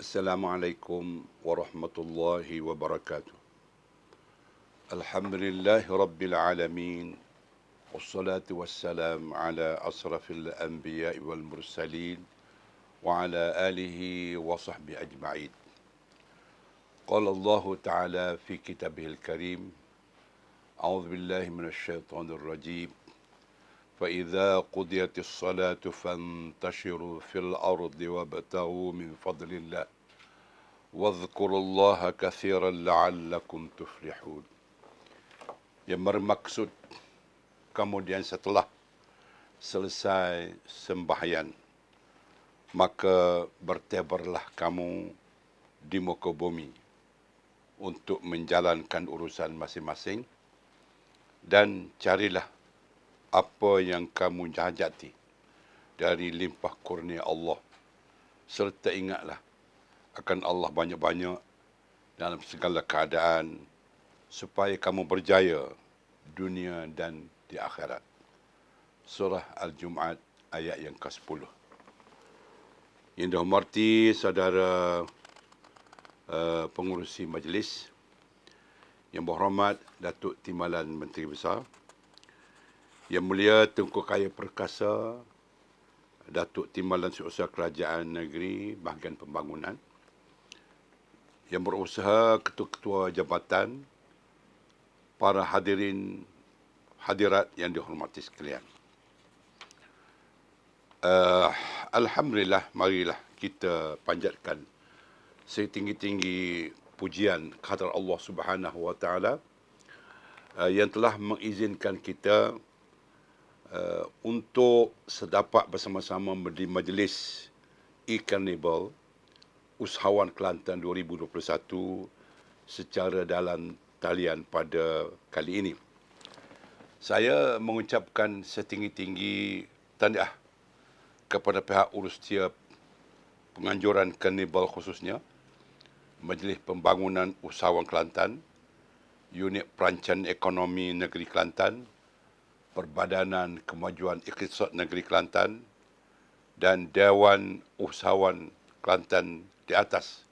Assalamualaikum warahmatullahi wabarakatuh. Alhamdulillahi rabbil alamin. Wassalatu wassalam ala asrafil anbiya'i wal mursalin wa ala alihi wa sahbihi ajma'in. Qala Allah Ta'ala fi kitabihil karim. A'udzu billahi minasy syaithanir rajim. فإذا قضيت الصلاة فانتشروا في الأرض وابتغوا من فضل الله واذكروا الله كثيرا لعلكم تفلحون. Yang bermaksud kemudian setelah selesai sembahyang, maka bertebarlah kamu di muka bumi untuk menjalankan urusan masing-masing dan carilah apa yang kamu jajati dari limpah kurnia Allah, serta ingatlah akan Allah banyak-banyak dalam segala keadaan supaya kamu berjaya dunia dan di akhirat. Surah Al-Jum'at ayat yang ke-10. Yang dihormati saudara pengurusi majlis, yang berhormat Datuk Timbalan Menteri Besar, Yang Mulia Tunku Kaya Perkasa Datuk Timbalan Setiausaha Kerajaan Negeri Bahagian Pembangunan, yang berusaha ketua-ketua jabatan, para hadirat yang dihormati sekalian. Alhamdulillah, marilah kita panjatkan setinggi-tinggi pujian kehadrat Allah Subhanahu Wa Taala yang telah mengizinkan kita untuk sedapat bersama-sama di majlis e-Carnival Usahawan Kelantan 2021 secara dalam talian pada kali ini. Saya mengucapkan setinggi-tinggi tahniah kepada pihak urusia penganjuran Carnival khususnya Majlis Pembangunan Usahawan Kelantan, Unit Perancangan Ekonomi Negeri Kelantan, Perbadanan Kemajuan Iktisad Negeri Kelantan dan Dewan Usahawan Kelantan di atas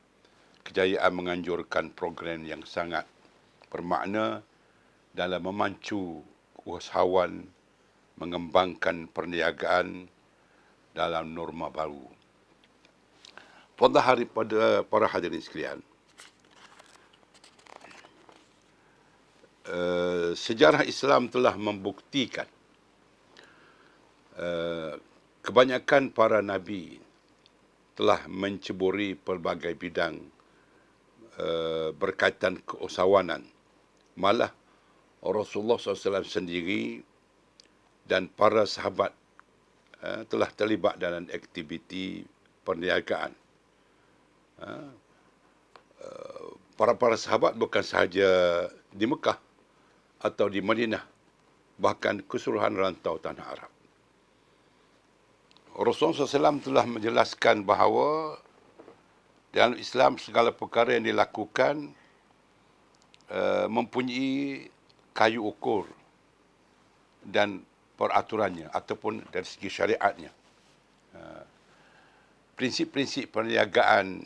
kejayaan menganjurkan program yang sangat bermakna dalam memacu usahawan mengembangkan perniagaan dalam norma baru. Pada hari pada para hadirin sekalian, sejarah Islam telah membuktikan kebanyakan para nabi telah menceburi pelbagai bidang berkaitan keusahawanan. Malah Rasulullah SAW sendiri dan para sahabat telah terlibat dalam aktiviti perniagaan. Para sahabat bukan sahaja di Mekah atau di Madinah, bahkan keseluruhan rantau tanah Arab. Rasulullah SAW telah menjelaskan bahawa dalam Islam segala perkara yang dilakukan mempunyai kayu ukur dan peraturannya ataupun dari segi syariatnya. Prinsip-prinsip perniagaan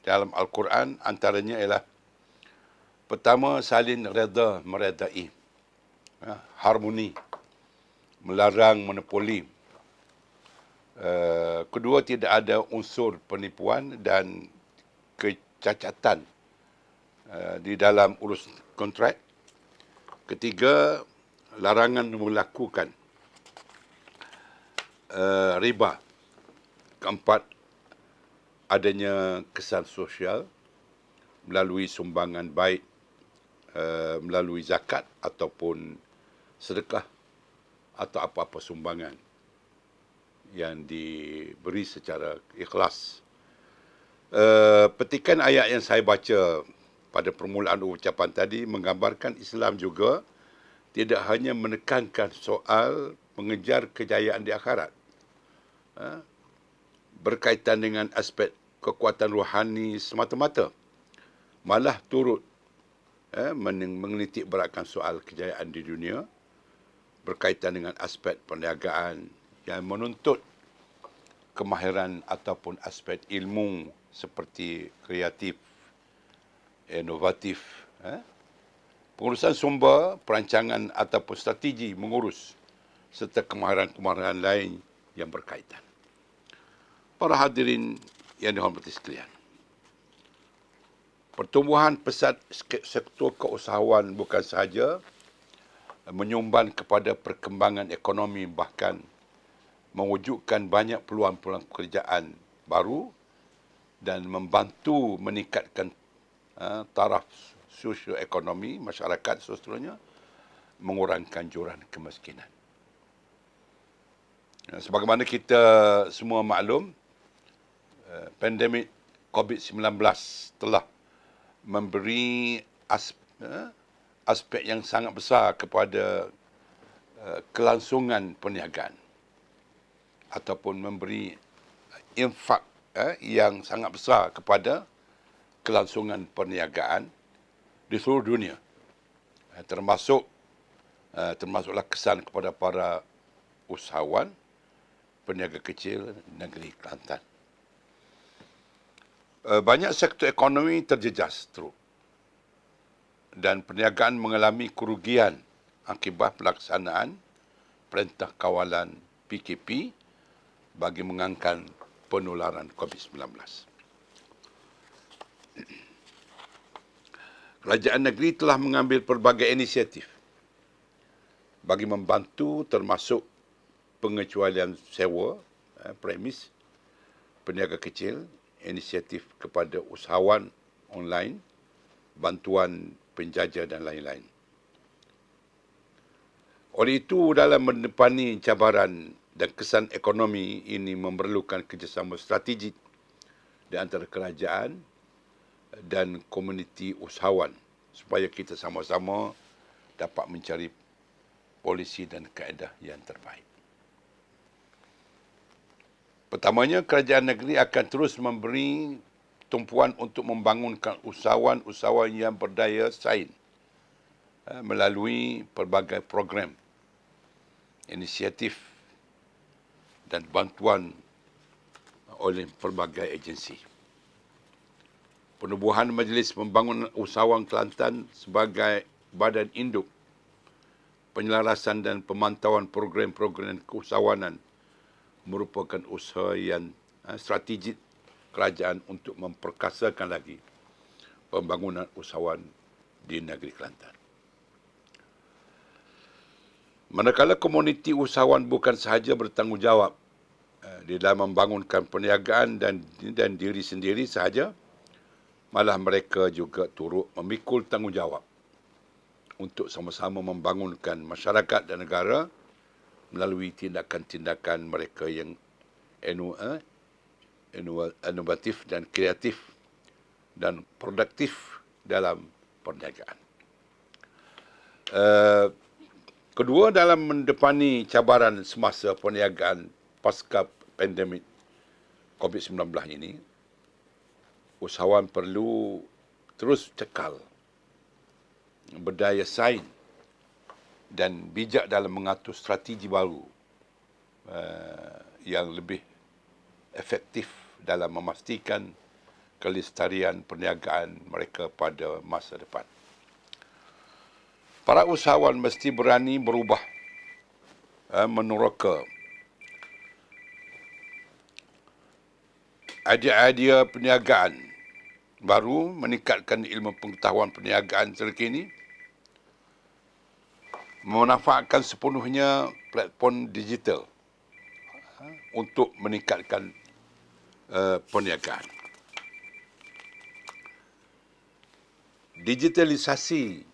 dalam Al-Quran antaranya ialah pertama, salin reda meredai, harmoni, melarang monopoli. Kedua, tidak ada unsur penipuan dan kecacatan di dalam urus kontrak. Ketiga, larangan melakukan riba. Keempat, adanya kesan sosial melalui sumbangan baik, melalui zakat ataupun sedekah atau apa-apa sumbangan yang diberi secara ikhlas. Petikan ayat yang saya baca pada permulaan ucapan tadi menggambarkan Islam juga tidak hanya menekankan soal mengejar kejayaan di akhirat, berkaitan dengan aspek kekuatan rohani semata-mata, malah turut menitik beratkan soal kejayaan di dunia berkaitan dengan aspek perniagaan yang menuntut kemahiran ataupun aspek ilmu seperti kreatif, inovatif, pengurusan sumber, perancangan ataupun strategi mengurus serta kemahiran-kemahiran lain yang berkaitan. Para hadirin yang dihormati sekalian, pertumbuhan pesat sektor keusahawan bukan sahaja menyumbang kepada perkembangan ekonomi, bahkan mewujudkan banyak peluang-peluang pekerjaan baru dan membantu meningkatkan taraf sosioekonomi masyarakat seterusnya, mengurangkan jurang kemiskinan. Sebagaimana kita semua maklum, pandemik COVID-19 telah memberi aspek yang sangat besar kepada kelangsungan perniagaan ataupun memberi infak yang sangat besar kepada kelangsungan perniagaan di seluruh dunia, termasuklah kesan kepada para usahawan peniaga kecil negeri Kelantan. Banyak sektor ekonomi terjejas teruk dan perniagaan mengalami kerugian akibat pelaksanaan Perintah Kawalan PKP bagi mengangkat penularan COVID-19. Kerajaan negeri telah mengambil pelbagai inisiatif bagi membantu, termasuk pengecualian sewa, premis, peniaga kecil, inisiatif kepada usahawan online, bantuan penjaja dan lain-lain. Oleh itu, dalam menepani cabaran dan kesan ekonomi ini memerlukan kerjasama strategik di antara kerajaan dan komuniti usahawan supaya kita sama-sama dapat mencari polisi dan kaedah yang terbaik. Pertamanya, kerajaan negeri akan terus memberi tumpuan untuk membangunkan usahawan-usahawan yang berdaya saing melalui pelbagai program, inisiatif dan bantuan oleh pelbagai agensi. Penubuhan Majlis Pembangunan Usahawan Kelantan sebagai badan induk penyelarasan dan pemantauan program-program keusahawanan merupakan usaha yang strategik kerajaan untuk memperkasakan lagi pembangunan usahawan di negeri Kelantan. Manakala komuniti usahawan bukan sahaja bertanggungjawab di dalam membangunkan perniagaan dan diri sendiri sahaja, malah mereka juga turut memikul tanggungjawab untuk sama-sama membangunkan masyarakat dan negara melalui tindakan-tindakan mereka yang inovatif dan kreatif dan produktif dalam perniagaan. Kedua, dalam mendepani cabaran semasa perniagaan pasca pandemik COVID-19 ini, usahawan perlu terus cekal, berdaya saing dan bijak dalam mengatur strategi baru yang lebih efektif dalam memastikan kelestarian perniagaan mereka pada masa depan. Para usahawan mesti berani berubah, meneroka idea-idea perniagaan baru, meningkatkan ilmu pengetahuan perniagaan terkini, memanfaatkan sepenuhnya platform digital untuk meningkatkan perniagaan. Digitalisasi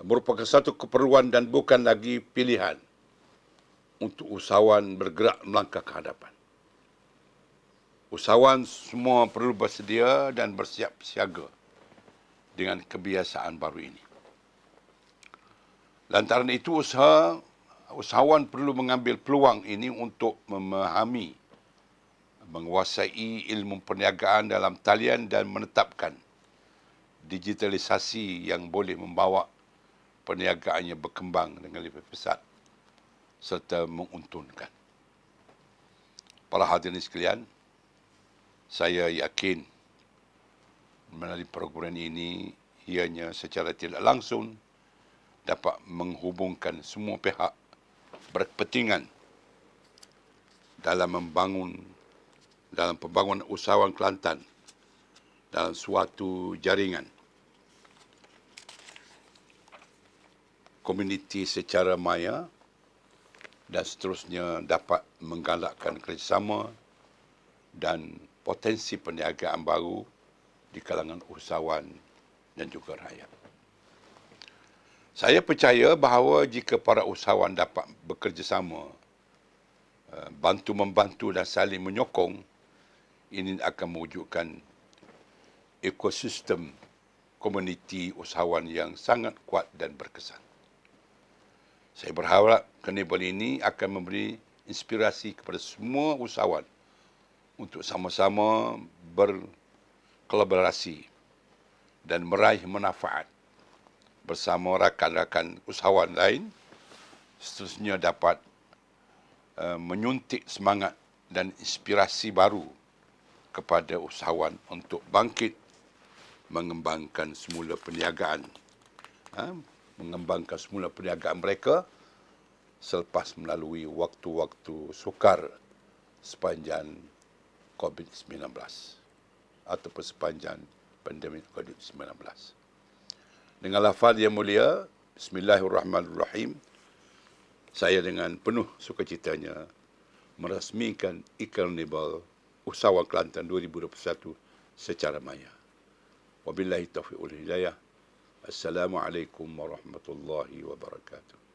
merupakan satu keperluan dan bukan lagi pilihan untuk usahawan bergerak melangkah ke hadapan. Usahawan semua perlu bersedia dan bersiap siaga dengan kebiasaan baru ini. Lantaran itu, usahawan perlu mengambil peluang ini untuk memahami, menguasai ilmu perniagaan dalam talian dan menetapkan digitalisasi yang boleh membawa perniagaannya berkembang dengan lebih pesat serta menguntungkan. Para hadirin sekalian, saya yakin melalui program ini ianya secara tidak langsung dapat menghubungkan semua pihak berkepentingan dalam pembangunan usahawan Kelantan dalam suatu jaringan komuniti secara maya dan seterusnya dapat menggalakkan kerjasama dan potensi perniagaan baru di kalangan usahawan dan juga rakyat. Saya percaya bahawa jika para usahawan dapat bekerjasama, bantu-membantu dan saling menyokong, ini akan mewujudkan ekosistem komuniti usahawan yang sangat kuat dan berkesan. Saya berharap karnival ini akan memberi inspirasi kepada semua usahawan untuk sama-sama berkolaborasi dan meraih manfaat bersama rakan-rakan usahawan lain, seterusnya dapat menyuntik semangat dan inspirasi baru kepada usahawan untuk bangkit mengembangkan semula perniagaan mereka selepas melalui waktu-waktu sukar sepanjang COVID-19 ataupun sepanjang pandemik COVID-19. Dengan lafaz yang mulia, Bismillahirrahmanirrahim, saya dengan penuh sukacitanya merasmikan Karnival Usahawan Kelantan 2021 secara maya. Wabillahi taufiq wal hidayah. Assalamualaikum warahmatullahi wabarakatuh.